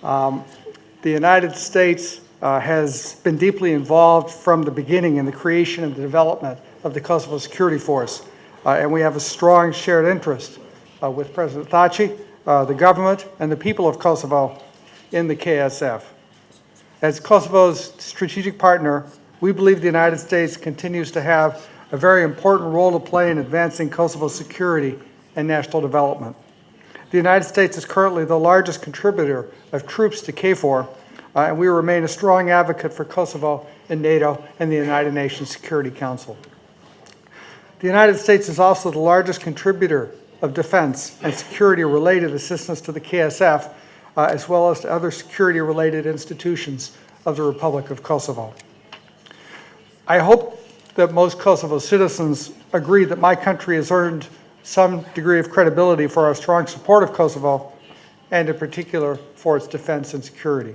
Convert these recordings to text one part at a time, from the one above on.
The United States has been deeply involved from the beginning in the creation and the development of the Kosovo Security Force, and we have a strong shared interest with President Thaci, the government, and the people of Kosovo in the KSF. As Kosovo's strategic partner, we believe the United States continues to have a very important role to play in advancing Kosovo's security and national development. The United States is currently the largest contributor of troops to KFOR, and we remain a strong advocate for Kosovo in NATO and the United Nations Security Council. The United States is also the largest contributor of defense and security-related assistance to the KSF, as well as to other security-related institutions of the Republic of Kosovo. I hope that most Kosovo citizens agree that my country has earned some degree of credibility for our strong support of Kosovo, and in particular for its defense and security.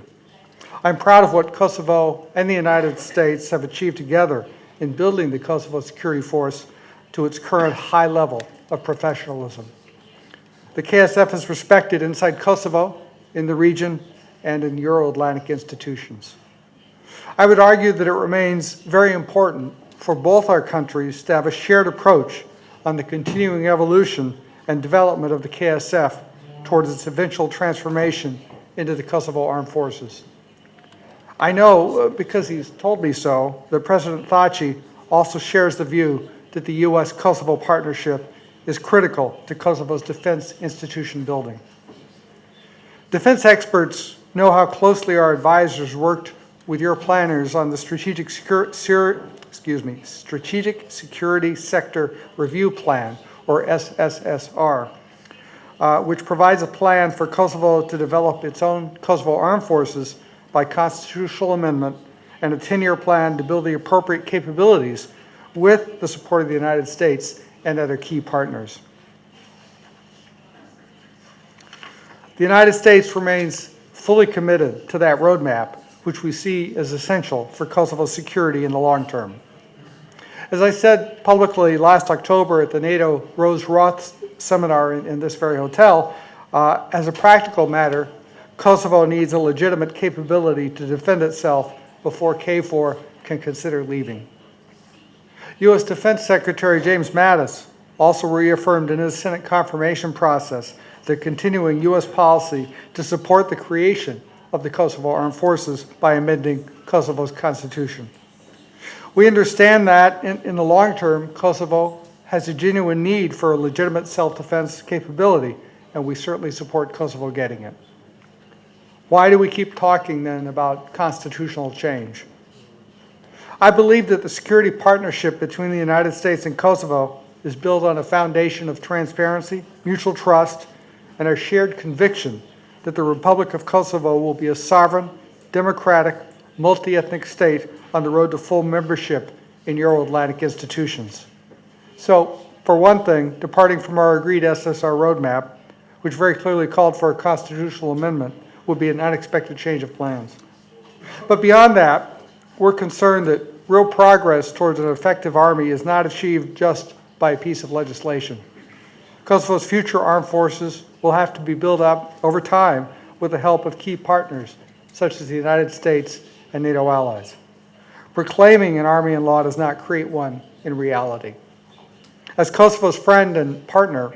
I'm proud of what Kosovo and the United States have achieved together in building the Kosovo Security Force to its current high level of professionalism. The KSF is respected inside Kosovo, in the region, and in Euro-Atlantic institutions. I would argue that it remains very important for both our countries to have a shared approach on the continuing evolution and development of the KSF towards its eventual transformation into the Kosovo Armed Forces. I know, because he's told me so, that President Thaci also shares the view that the U.S.-Kosovo partnership is critical to Kosovo's defense institution building. Defense experts know how closely our advisors worked with your planners on the Strategic Security Sector Review Plan, or SSSR, which provides a plan for Kosovo to develop its own Kosovo Armed Forces by constitutional amendment and a 10-year plan to build the appropriate capabilities with the support of the United States and other key partners. The United States remains fully committed to that roadmap, which we see as essential for Kosovo's security in the long term. As I said publicly last October at the NATO Rose Roth seminar in this very hotel, as a practical matter, Kosovo needs a legitimate capability to defend itself before KFOR can consider leaving. U.S. Defense Secretary James Mattis also reaffirmed in his Senate confirmation process the continuing U.S. policy to support the creation of the Kosovo Armed Forces by amending Kosovo's constitution. We understand that in the long term, Kosovo has a genuine need for a legitimate self-defense capability, and we certainly support Kosovo getting it. Why do we keep talking then about constitutional change? I believe that the security partnership between the United States and Kosovo is built on a foundation of transparency, mutual trust, and our shared conviction that the Republic of Kosovo will be a sovereign, democratic, multi-ethnic state on the road to full membership in Euro-Atlantic institutions. So, for one thing, departing from our agreed SSR roadmap, which very clearly called for a constitutional amendment, would be an unexpected change of plans. But beyond that, we're concerned that real progress towards an effective army is not achieved just by a piece of legislation. Kosovo's future armed forces will have to be built up over time with the help of key partners, such as the United States and NATO allies. Proclaiming an army in law does not create one in reality. As Kosovo's friend and partner,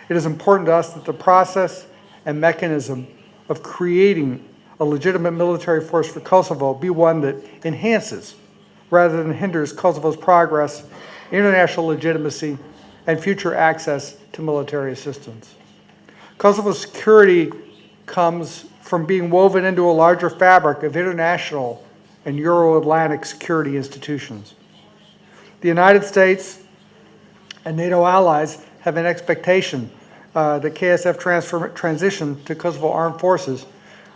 it is important to us that the process and mechanism of creating a legitimate military force for Kosovo be one that enhances rather than hinders Kosovo's progress, international legitimacy, and future access to military assistance. Kosovo's security comes from being woven into a larger fabric of international and Euro-Atlantic security institutions. The United States and NATO allies have an expectation that KSF transition to Kosovo Armed Forces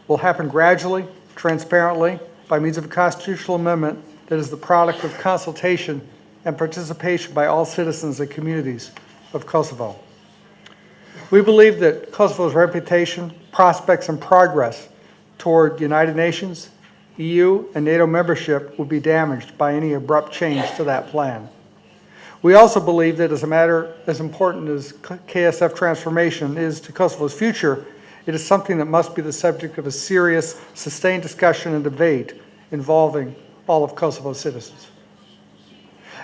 will happen gradually, transparently, by means of a constitutional amendment that is the product of consultation and participation by all citizens and communities of Kosovo. We believe that Kosovo's reputation, prospects, and progress toward the United Nations, EU, and NATO membership would be damaged by any abrupt change to that plan. We also believe that as a matter as important as KSF transformation is to Kosovo's future, It is something that must be the subject of a serious, sustained discussion and debate involving all of Kosovo's citizens.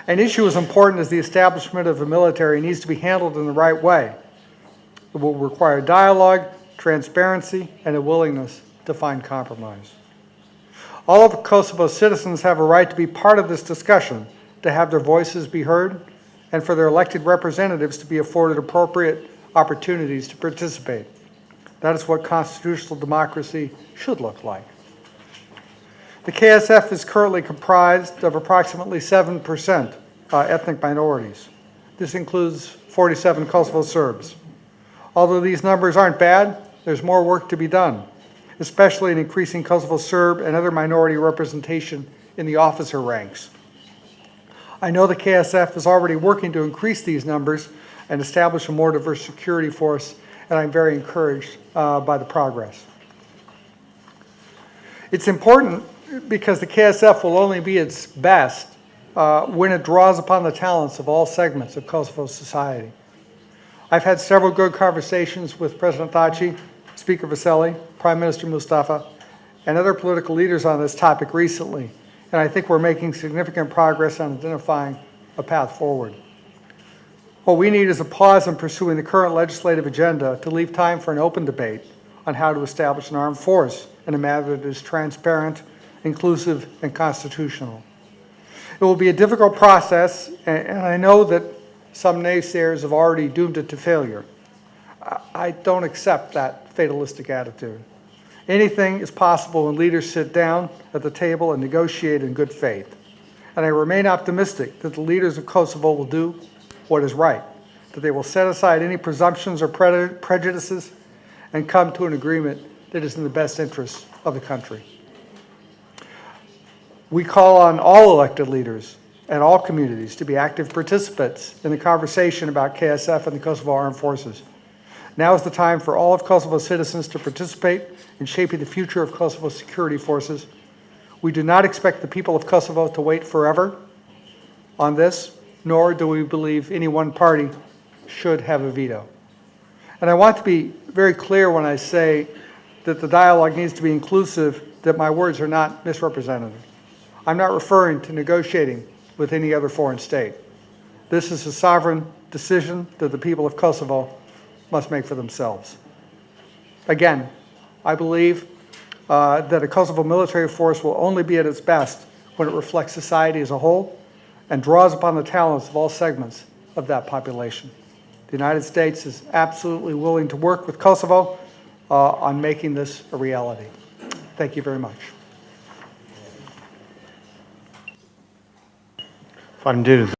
An issue as important as the establishment of a military needs to be handled in the right way. It will require dialogue, transparency, and a willingness to find compromise. All of Kosovo's citizens have a right to be part of this discussion, to have their voices be heard, and for their elected representatives to be afforded appropriate opportunities to participate. That is what constitutional democracy should look like. The KSF is currently comprised of approximately 7% ethnic minorities. This includes 47 Kosovo Serbs. Although these numbers aren't bad, there's more work to be done, especially in increasing Kosovo Serb and other minority representation in the officer ranks. I know the KSF is already working to increase these numbers and establish a more diverse security force, and I'm very encouraged by the progress. It's important because the KSF will only be its best when it draws upon the talents of all segments of Kosovo society. I've had several good conversations with President Thaci, Speaker Veseli, Prime Minister Mustafa, and other political leaders on this topic recently, and I think we're making significant progress on identifying a path forward. What we need is a pause in pursuing the current legislative agenda to leave time for an open debate on how to establish an armed force in a manner that is transparent, inclusive, and constitutional. It will be a difficult process, and I know that some naysayers have already doomed it to failure. I don't accept that fatalistic attitude. Anything is possible when leaders sit down at the table and negotiate in good faith. And I remain optimistic that the leaders of Kosovo will do what is right, that they will set aside any presumptions or prejudices and come to an agreement that is in the best interest of the country. We call on all elected leaders and all communities to be active participants in the conversation about KSF and the Kosovo Armed Forces. Now is the time for all of Kosovo's citizens to participate in shaping the future of Kosovo's security forces. We do not expect the people of Kosovo to wait forever on this, nor do we believe any one party should have a veto. And I want to be very clear when I say that the dialogue needs to be inclusive, that my words are not misrepresented. I'm not referring to negotiating with any other foreign state. This is a sovereign decision that the people of Kosovo must make for themselves. Again, I believe that a Kosovo military force will only be at its best when it reflects society as a whole and draws upon the talents of all segments of that population. The United States is absolutely willing to work with Kosovo on making this a reality. Thank you very much. Faleminderit.